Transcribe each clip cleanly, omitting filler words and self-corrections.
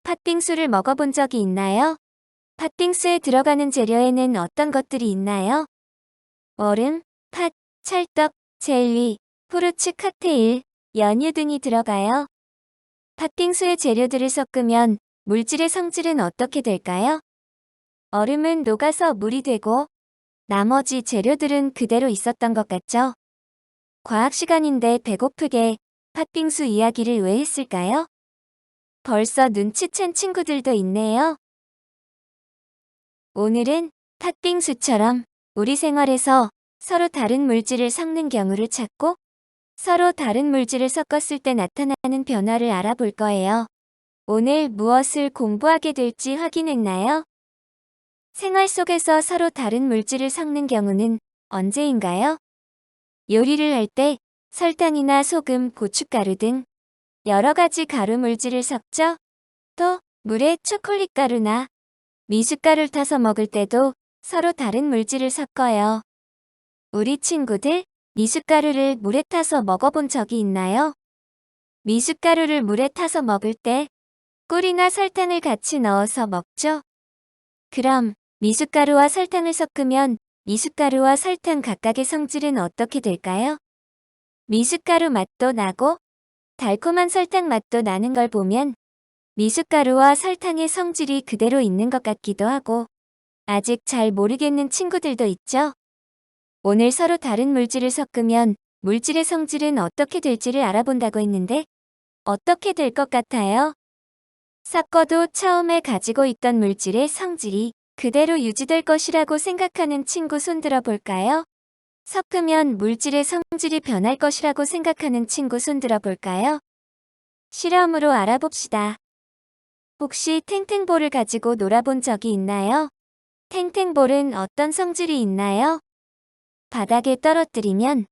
팥빙수를 먹어본 적이 있나요? 팥빙수에 들어가는 재료에는 어떤 것들이 있나요? 얼음, 팥, 찰떡, 젤리, 후르츠 칵테일, 연유 등이 들어가요. 팥빙수의 재료들을 섞으면 물질의 성질은 어떻게 될까요? 얼음은 녹아서 물이 되고 나머지 재료들은 그대로 있었던 것 같죠? 과학 시간인데 배고프게 팥빙수 이야기를 왜 했을까요? 벌써 눈치챈 친구들도 있네요. 오늘은 팥빙수처럼 우리 생활에서 서로 다른 물질을 섞는 경우를 찾고 서로 다른 물질을 섞었을 때 나타나는 변화를 알아볼 거예요. 오늘 무엇을 공부하게 될지 확인했나요? 생활 속에서 서로 다른 물질을 섞는 경우는 언제인가요? 요리를 할 때 설탕이나 소금, 고춧가루 등 여러 가지 가루 물질을 섞죠. 또 물에 초콜릿 가루나 미숫가루를 타서 먹을 때도 서로 다른 물질을 섞어요. 우리 친구들, 미숫가루를 물에 타서 먹어본 적이 있나요? 미숫가루를 물에 타서 먹을 때 꿀이나 설탕을 같이 넣어서 먹죠. 그럼 미숫가루와 설탕을 섞으면 미숫가루와 설탕 각각의 성질은 어떻게 될까요? 미숫가루 맛도 나고 달콤한 설탕 맛도 나는 걸 보면 미숫가루와 설탕의 성질이 그대로 있는 것 같기도 하고 아직 잘 모르겠는 친구들도 있죠. 오늘 서로 다른 물질을 섞으면 물질의 성질은 어떻게 될지를 알아본다고 했는데 어떻게 될 것 같아요? 섞어도 처음에 가지고 있던 물질의 성질이 그대로 유지될 것이라고 생각하는 친구 손 들어 볼까요? 섞으면 물질의 성질이 변할 것이라고 생각하는 친구 손 들어 볼까요? 실험으로 알아봅시다. 혹시 탱탱볼을 가지고 놀아본 적이 있나요? 탱탱볼은 어떤 성질이 있나요? 바닥에 떨어뜨리면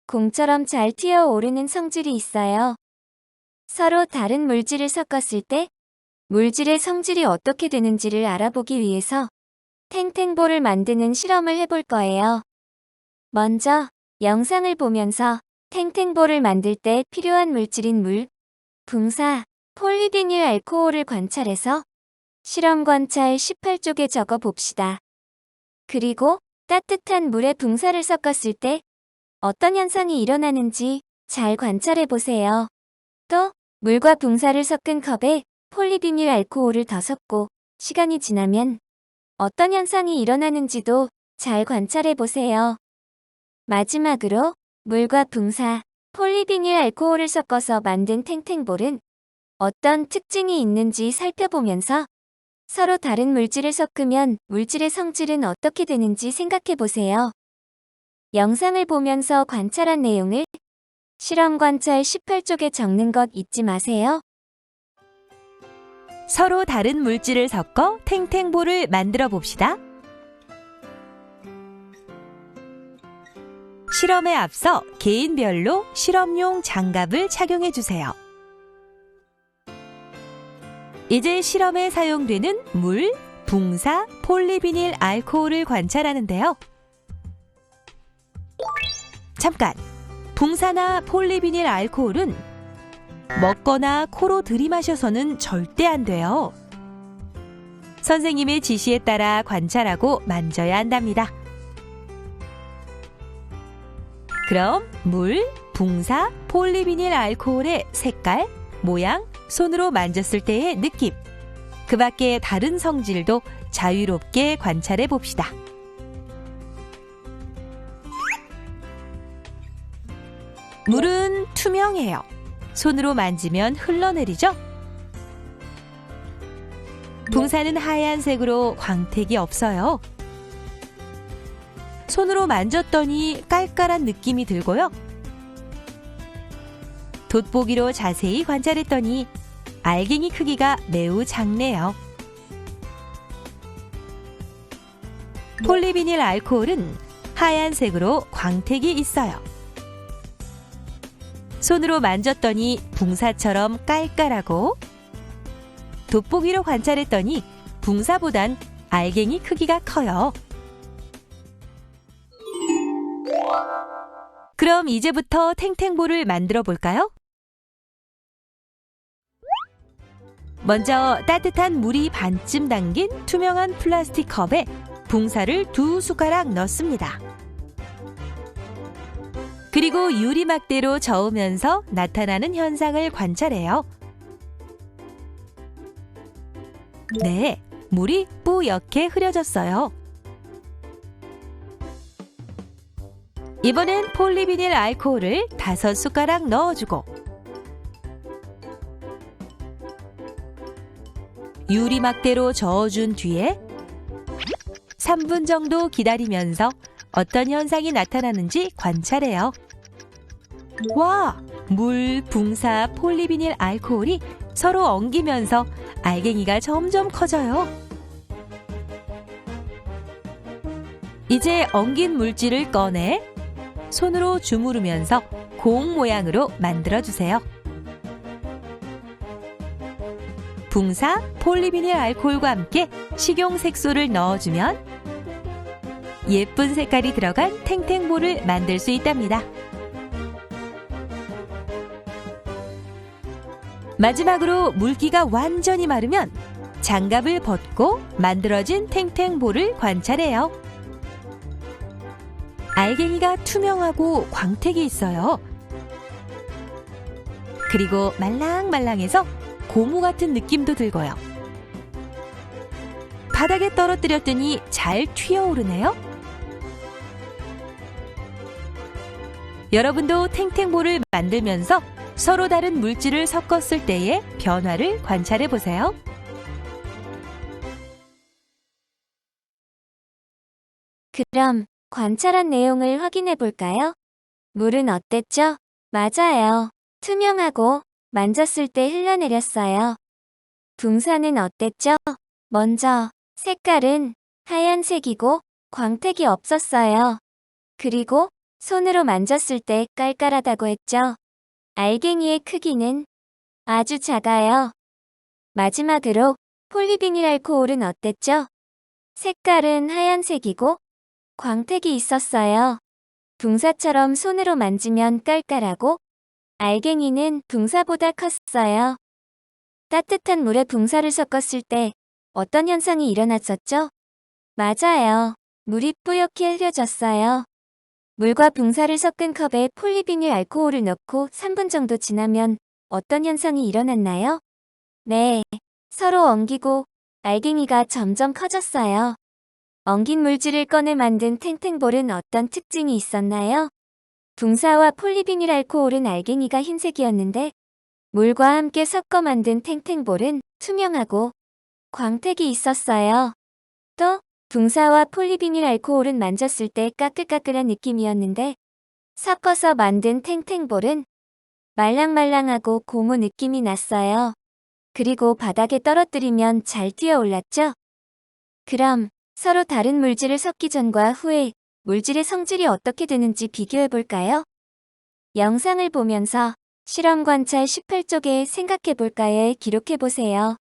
공처럼 잘 튀어오르는 성질이 있어요. 서로 다른 물질을 섞었을 때 물질의 성질이 어떻게 되는지를 알아보기 위해서 탱탱볼을 만드는 실험을 해볼 거예요. 먼저 영상을 보면서 탱탱볼을 만들 때 필요한 물질인 물, 붕사, 폴리비닐 알코올을 관찰해서 실험 관찰 18쪽에 적어 봅시다. 그리고 따뜻한 물에 붕사를 섞었을 때 어떤 현상이 일어나는지 잘 관찰해 보세요. 또 물과 붕사를 섞은 컵에 폴리비닐 알코올을 더 섞고 시간이 지나면 어떤 현상이 일어나는지도 잘 관찰해 보세요. 마지막으로 물과 붕사, 폴리비닐 알코올을 섞어서 만든 탱탱볼은 어떤 특징이 있는지 살펴보면서 서로 다른 물질을 섞으면 물질의 성질은 어떻게 되는지 생각해 보세요. 영상을 보면서 관찰한 내용을 실험 관찰 18쪽에 적는 것 잊지 마세요. 서로 다른 물질을 섞어 탱탱볼을 만들어 봅시다. 실험에 앞서 개인별로 실험용 장갑을 착용해 주세요. 이제 실험에 사용되는 물, 붕사, 폴리비닐 알코올을 관찰하는데요. 잠깐! 붕사나 폴리비닐 알코올은 먹거나 코로 들이마셔서는 절대 안 돼요. 선생님의 지시에 따라 관찰하고 만져야 한답니다. 그럼 물, 붕사, 폴리비닐 알코올의 색깔, 모양, 손으로 만졌을 때의 느낌, 그 밖에 다른 성질도 자유롭게 관찰해 봅시다. 물은 투명해요. 손으로 만지면 흘러내리죠? 붕사는 하얀색으로 광택이 없어요. 손으로 만졌더니 깔깔한 느낌이 들고요. 돋보기로 자세히 관찰했더니 알갱이 크기가 매우 작네요. 폴리비닐 알코올은 하얀색으로 광택이 있어요. 손으로 만졌더니 붕사처럼 깔깔하고 돋보기로 관찰했더니 붕사보단 알갱이 크기가 커요. 그럼 이제부터 탱탱볼을 만들어 볼까요? 먼저 따뜻한 물이 반쯤 담긴 투명한 플라스틱 컵에 붕사를 2숟가락 넣습니다. 그리고 유리막대로 저으면서 나타나는 현상을 관찰해요. 네, 물이 뿌옇게 흐려졌어요. 이번엔 폴리비닐 알코올을 5숟가락 넣어주고 유리막대로 저어준 뒤에 3분 정도 기다리면서 어떤 현상이 나타나는지 관찰해요. 와! 물, 붕사, 폴리비닐 알코올이 서로 엉기면서 알갱이가 점점 커져요. 이제 엉긴 물질을 꺼내 손으로 주무르면서 공 모양으로 만들어주세요. 붕사, 폴리비닐 알코올과 함께 식용 색소를 넣어주면 예쁜 색깔이 들어간 탱탱볼을 만들 수 있답니다. 마지막으로 물기가 완전히 마르면 장갑을 벗고 만들어진 탱탱볼을 관찰해요. 알갱이가 투명하고 광택이 있어요. 그리고 말랑말랑해서 고무 같은 느낌도 들고요. 바닥에 떨어뜨렸더니 잘 튀어오르네요. 여러분도 탱탱볼을 만들면서 서로 다른 물질을 섞었을 때의 변화를 관찰해 보세요. 그럼 관찰한 내용을 확인해 볼까요? 물은 어땠죠? 맞아요. 투명하고 만졌을 때 흘러내렸어요. 붕사는 어땠죠? 먼저 색깔은 하얀색이고 광택이 없었어요. 그리고 손으로 만졌을 때 깔깔하다고 했죠. 알갱이의 크기는 아주 작아요. 마지막으로 폴리비닐 알코올은 어땠죠? 색깔은 하얀색이고 광택이 있었어요. 붕사처럼 손으로 만지면 깔깔하고 알갱이는 붕사보다 컸어요. 따뜻한 물에 붕사를 섞었을 때 어떤 현상이 일어났었죠? 맞아요. 물이 뿌옇게 흐려졌어요. 물과 붕사를 섞은 컵에 폴리비닐 알코올을 넣고 3분 정도 지나면 어떤 현상이 일어났나요? 네, 서로 엉기고 알갱이가 점점 커졌어요. 엉긴 물질을 꺼내 만든 탱탱볼은 어떤 특징이 있었나요? 붕사와 폴리비닐 알코올은 알갱이가 흰색이었는데 물과 함께 섞어 만든 탱탱볼은 투명하고 광택이 있었어요. 또 붕사와 폴리비닐 알코올은 만졌을 때 까끌까끌한 느낌이었는데 섞어서 만든 탱탱볼은 말랑말랑하고 고무 느낌이 났어요. 그리고 바닥에 떨어뜨리면 잘 튀어올랐죠? 그럼 서로 다른 물질을 섞기 전과 후에 물질의 성질이 어떻게 되는지 비교해 볼까요? 영상을 보면서 실험 관찰 18쪽에 생각해 볼까요에 기록해 보세요.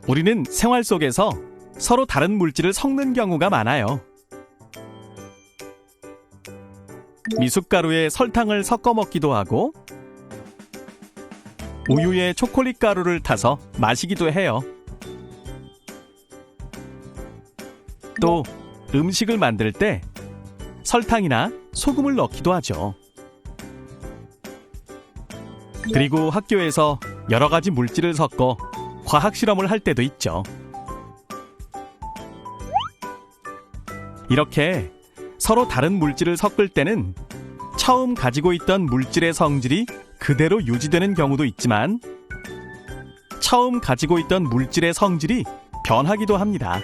우리는 생활 속에서 서로 다른 물질을 섞는 경우가 많아요. 미숫가루에 설탕을 섞어 먹기도 하고 우유에 초콜릿 가루를 타서 마시기도 해요. 또 음식을 만들 때 설탕이나 소금을 넣기도 하죠. 그리고 학교에서 여러 가지 물질을 섞어 과학 실험을 할 때도 있죠. 이렇게 서로 다른 물질을 섞을 때는 처음 가지고 있던 물질의 성질이 그대로 유지되는 경우도 있지만 처음 가지고 있던 물질의 성질이 변하기도 합니다.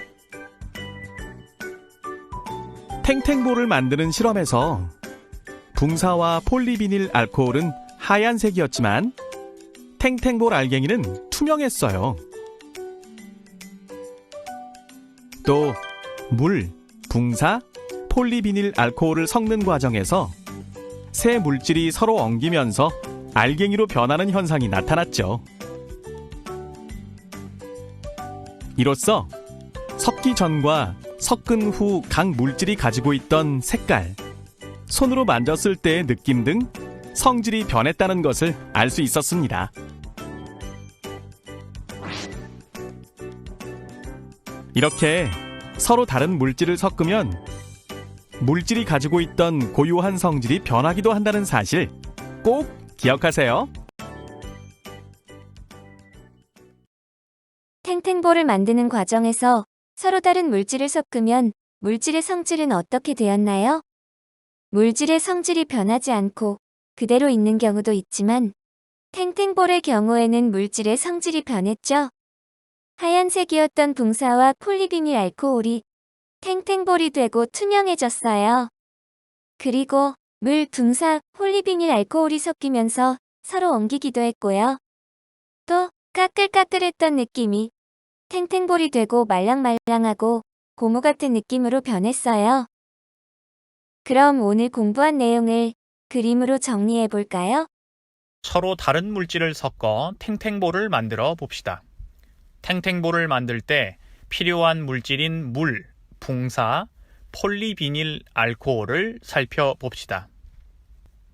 탱탱볼을 만드는 실험에서 붕사와 폴리비닐 알코올은 하얀색이었지만 탱탱볼 알갱이는 투명했어요. 또 물, 붕사, 폴리비닐 알코올을 섞는 과정에서 새 물질이 서로 엉기면서 알갱이로 변하는 현상이 나타났죠. 이로써 섞기 전과 섞은 후 각 물질이 가지고 있던 색깔, 손으로 만졌을 때의 느낌 등 성질이 변했다는 것을 알 수 있었습니다. 이렇게 서로 다른 물질을 섞으면 물질이 가지고 있던 고유한 성질이 변하기도 한다는 사실 꼭 기억하세요. 탱탱볼을 만드는 과정에서 서로 다른 물질을 섞으면 물질의 성질은 어떻게 되었나요? 물질의 성질이 변하지 않고 그대로 있는 경우도 있지만 탱탱볼의 경우에는 물질의 성질이 변했죠. 하얀색이었던 붕사와 폴리비닐 알코올이 탱탱볼이 되고 투명해졌어요. 그리고 물, 붕사, 폴리비닐 알코올이 섞이면서 서로 엉기기도 했고요. 또 까끌까끌했던 느낌이 탱탱볼이 되고 말랑말랑하고 고무 같은 느낌으로 변했어요. 그럼 오늘 공부한 내용을 그림으로 정리해 볼까요? 서로 다른 물질을 섞어 탱탱볼을 만들어 봅시다. 탱탱볼을 만들 때 필요한 물질인 물, 붕사, 폴리비닐 알코올을 살펴봅시다.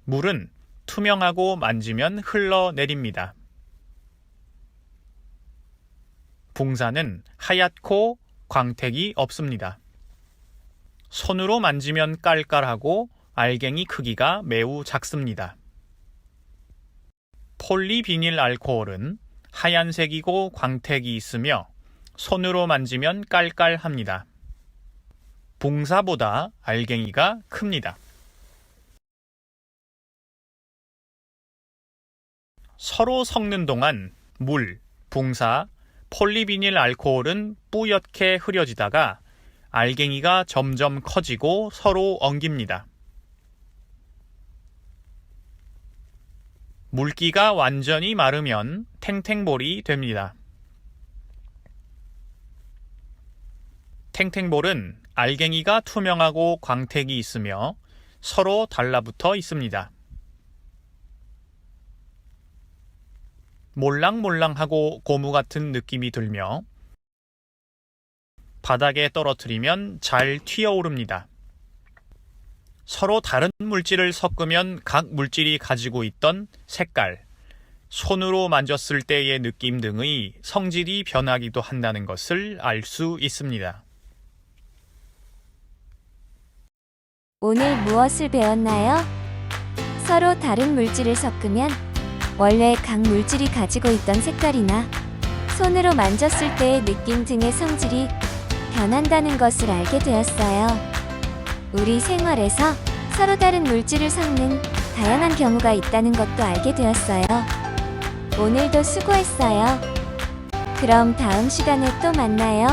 물은 투명하고 만지면 흘러내립니다. 붕사는 하얗고 광택이 없습니다. 손으로 만지면 깔깔하고 알갱이 크기가 매우 작습니다. 폴리비닐 알코올은 하얀색이고 광택이 있으며 손으로 만지면 깔깔합니다. 붕사보다 알갱이가 큽니다. 서로 섞는 동안 물, 붕사, 폴리비닐 알코올은 뿌옇게 흐려지다가 알갱이가 점점 커지고 서로 엉깁니다. 물기가 완전히 마르면 탱탱볼이 됩니다. 탱탱볼은 알갱이가 투명하고 광택이 있으며 서로 달라붙어 있습니다. 몰랑몰랑하고 고무 같은 느낌이 들며 바닥에 떨어뜨리면 잘 튀어오릅니다. 서로 다른 물질을 섞으면 각 물질이 가지고 있던 색깔, 손으로 만졌을 때의 느낌 등의 성질이 변하기도 한다는 것을 알 수 있습니다. 오늘 무엇을 배웠나요? 서로 다른 물질을 섞으면 원래 각 물질이 가지고 있던 색깔이나 손으로 만졌을 때의 느낌 등의 성질이 변한다는 것을 알게 되었어요. 우리 생활에서 서로 다른 물질을 섞는 다양한 경우가 있다는 것도 알게 되었어요. 오늘도 수고했어요. 그럼 다음 시간에 또 만나요.